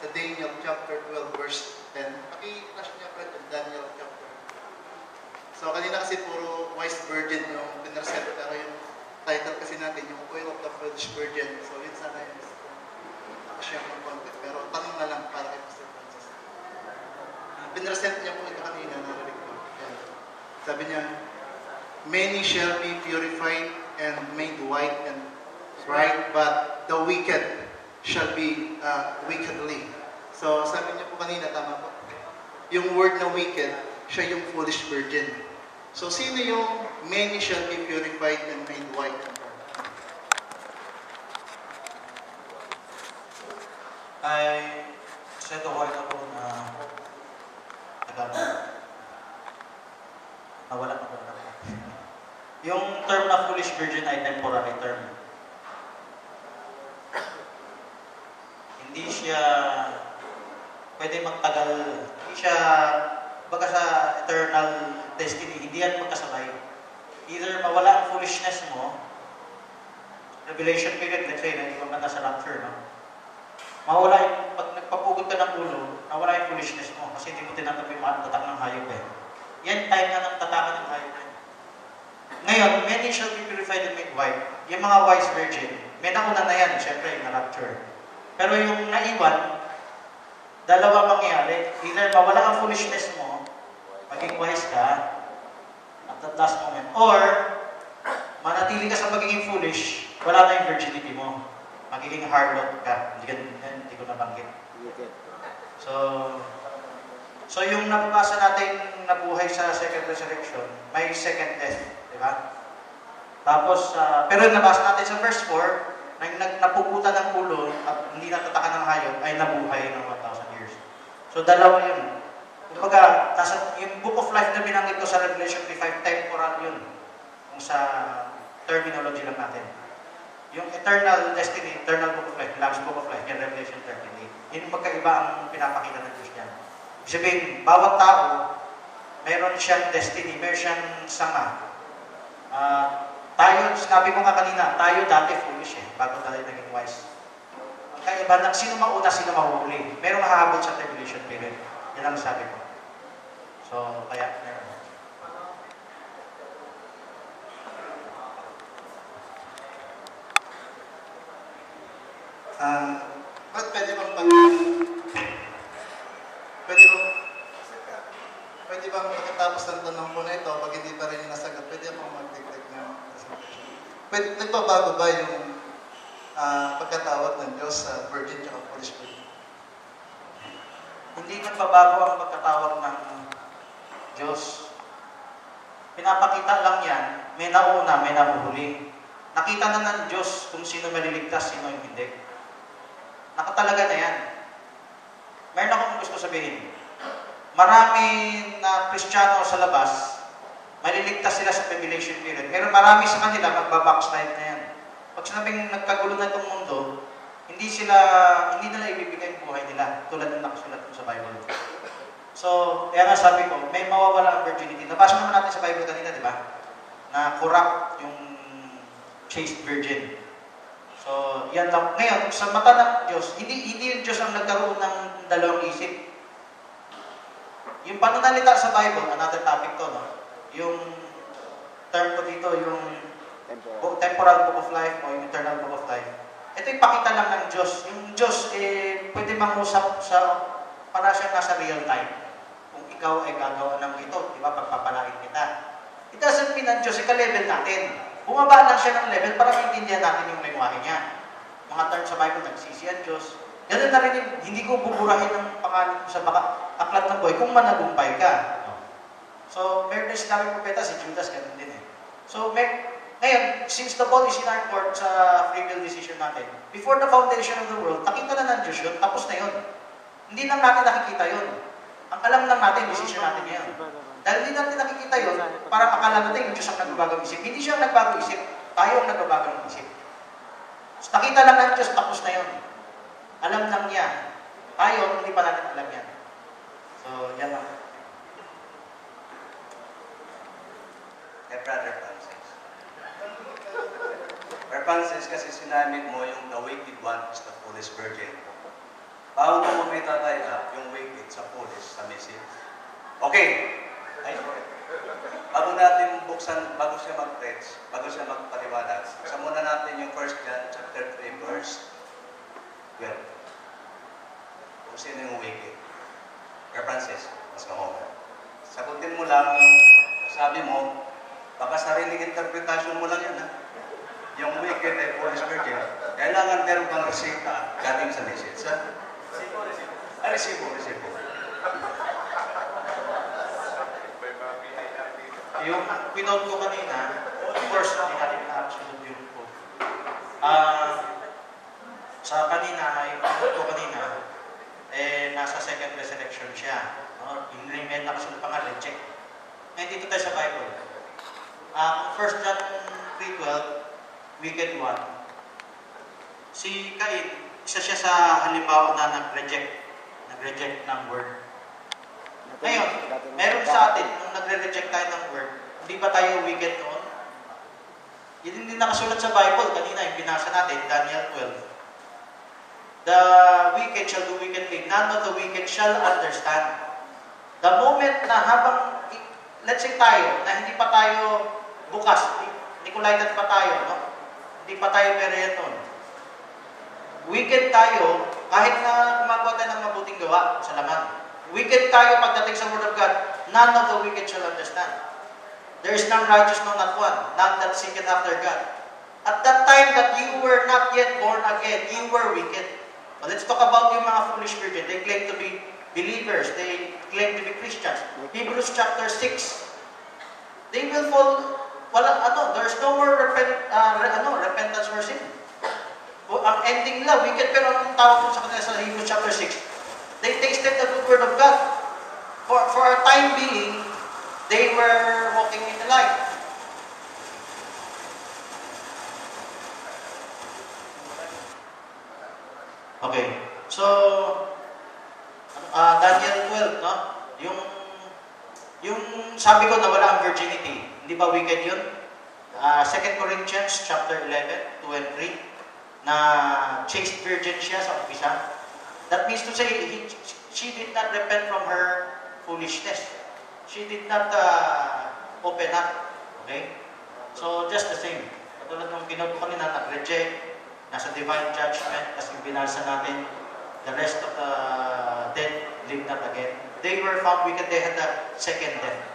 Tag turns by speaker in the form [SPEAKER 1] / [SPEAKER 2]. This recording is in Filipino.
[SPEAKER 1] sa Daniel chapter 12 verse 10. Paki-flash niya pa ito, Daniel chapter. So kanina kasi puro wise virgin yung pinresent, pero yung title kasi natin, yung oil of the foolish virgin. So yun sana yung nakashare ng content. Pero tanong na lang para kay Pastor Francis. Pinresent niya po ito kanina, narinig ko. Sabi niya, many shall be purified and made white and bright, but the wicked shall be wickedly. So sabi niya po kanina, tama po. Yung word na wicked, siya yung foolish virgin. So sino yung many shall be purified and made white and bright?
[SPEAKER 2] Ay, sa doon ako na nawala na po na. Yung term na foolish virgin ay temporary term. Hindi siya pwede magtagal. Hindi siya baga sa eternal destiny. Hindi yan magkasabay. Either mawala ang foolishness mo, Revelation period, let's say, na ikaw na nasa rapture, no? Mawala yung, pag nagpapugod ka ng ulo, nawala yung foolishness mo kasi hindi mo tinanggap yung mga tatak ng hayop eh. Yan time na ng tatakan ng hayop eh. Ngayon, many shall be purified and made white. Yung mga wise virgin, may nauna na yan, syempre, yung na-rapture. Pero yung naiwan, dalawa mangyayari. Either mawala ang foolishness mo, maging wise ka at that last moment, or manatili ka sa pagiging foolish, wala na yung virginity mo. Magiging harlot ka. Hindi ko nabanggit. So yung nababasa natin na buhay sa second resurrection, may second death. Diba? Tapos, pero nabasa natin sa verse 4, na napuputan ng ulo at hindi natatakan ng hayop, ay nabuhay ng 1,000 years. So dalawa yun. Kumbaga, yung book of life na binanggit ko sa Revelation 3:5, temporal yun. Kung sa terminology lang natin. Yung eternal destiny, eternal book of life, last book of life, yan Revelation 13:8. Yun magkaiba ang pinapakita ng Diyos niyan. Ibig sabihin, bawat tao, meron siyang destiny, meron siyang sanga. Tayo, sinabi ko nga kanina, tayo dati foolish eh, bago tayo naging wise. Ang kaiba ng sino mauna, sino mahuhuli. Merong hahabol sa tribulation period. Yan ang sabi ko. So, kaya, meron.
[SPEAKER 1] Pwede bang pagkatapos ng tanong ko na ito, pag hindi pa rin yung nasagot, pwede bang mag-dictate ng nagbabago ba yung pagkatawag ng Diyos sa virgin at foolish virgin?
[SPEAKER 2] Hindi nagbabago ang pagkatawag ng Diyos. Pinapakita lang yan, may nauna, may nahuhuli. Nakita na ng Diyos kung sino maliligtas, sino yung hindi. Nakatalaga na yan. Meron akong gusto sabihin. Marami na Kristiyano sa labas, maliligtas sila sa tribulation period. Pero marami sa kanila magbabackslide na yan. Pag sinabing nagkagulo na itong mundo, hindi nila ibibigay yung buhay nila tulad ng nakasulat sa Bible. So, kaya nga sabi ko, may mawawala ang virginity. Nabasa naman natin sa Bible kanina, di ba? Na corrupt yung chaste virgin. So, yan lang. Ngayon, sa mata ng Diyos, hindi yung Diyos ang nagkaroon ng dalawang isip. Yung pananalita sa Bible, another topic to, no? Yung term ko dito, yung temporal book of life o yung eternal book of life. Ito yung pakita lang ng Diyos. Yung Diyos, pwede mangusap sa, para siya nasa real time. Kung ikaw ay gagawa ng ito, di ba, pagpapalain kita. It doesn't mean ang Diyos, ika-level natin. Bumaba lang siya ng level para maintindihan natin yung lengwahe niya. Mga term sa Bible, nagsisi ang Diyos. Ganun na rin, hindi ko buburahin ang pangalan ko sa aklat ng buhay kung managumpay ka. So, meron din sinabi propeta, si Judas, ganun din eh. So, ngayon, since the ball is in our court sa free will decision natin, before the foundation of the world, nakita na ng Diyos yun, tapos na yun. Hindi lang natin nakikita yun. Ang alam lang natin, decision natin ngayon. Dahil hindi natin nakikita yun, para akala natin yung Diyos ang nagbabagong isip. Hindi siya ang nagbagong isip, tayo ang nagbabagong isip. So, nakita lang ng Diyos, tapos na yun. Alam lang niya. Tayo, hindi pa natin alam yan. So, yan lang.
[SPEAKER 3] Brother Francis. Brother Francis, kasi sinabi mo yung the wicked one is the foolish virgin. Bago mo mo itatay up yung wicked sa foolish, sa message. Okay. Ay, bago natin buksan, bago siya mag-preach, bago siya magpaliwanag, buksan muna natin yung 1 John chapter 3, verse 12. Kung sino yung wicked. Sir Francis, mas kamoga. Sagutin mo lang yung sabi mo, baka sariling interpretation mo lang yan, ha? Yung wicked ay foolish virgin. Kailangan meron kang resita galing sa message, ha? Resibo.
[SPEAKER 2] Yung pinote ko kanina, of course, hindi natin na-absolute yung quote. Sa kanina, yung pinote ko kanina, nasa second resurrection siya. No? Yung may nakasunod pa nga, reject. Ngayon dito tayo sa Bible. 1 John 3:12, wicked one. Si Cain, isa siya sa halimbawa na nag-reject ng word. Ngayon, meron sa atin, nung nagre-reject tayo ng word, hindi ba tayo wicked noon? Yun hindi nakasulat sa Bible. Kanina, yung binasa natin, Daniel 12. The wicked shall do wickedly. None of the wicked shall understand. The moment na habang, let's say tayo, na hindi pa tayo bukas, Nicolaitan pa tayo, no? Hindi pa tayo period wicked tayo, kahit na gumagawa tayo ng mabuting gawa sa laman. Wicked tayo pagdating sa Word of God, none of the wicked shall understand. There is none righteous, no, not one, none that seeketh after God. At that time that you were not yet born again, you were wicked. But let's talk about yung mga foolish virgin. They claim to be believers. They claim to be Christians. Hebrews chapter 6. They will fall, there's no more repentance for sin. Ang ending nila, wicked, pero anong tawag po sa kanila sa Hebrews chapter 6? They tasted the good word of God. For a time being, they were walking in the light. Okay. So, Daniel 12, no? Yung sabi ko na wala ang virginity. Hindi ba wicked yun? 2 Corinthians chapter 11, 2 and 3, na chaste virgin siya sa umpisa. That means to say, she did not repent from her foolishness. She did not open up. Okay? So, just the same. Katulad ng pinag ko kanina, nag-reject, nasa divine judgment, kasi binasa natin, the rest of the dead lived not again. They were found wicked, they had a second death.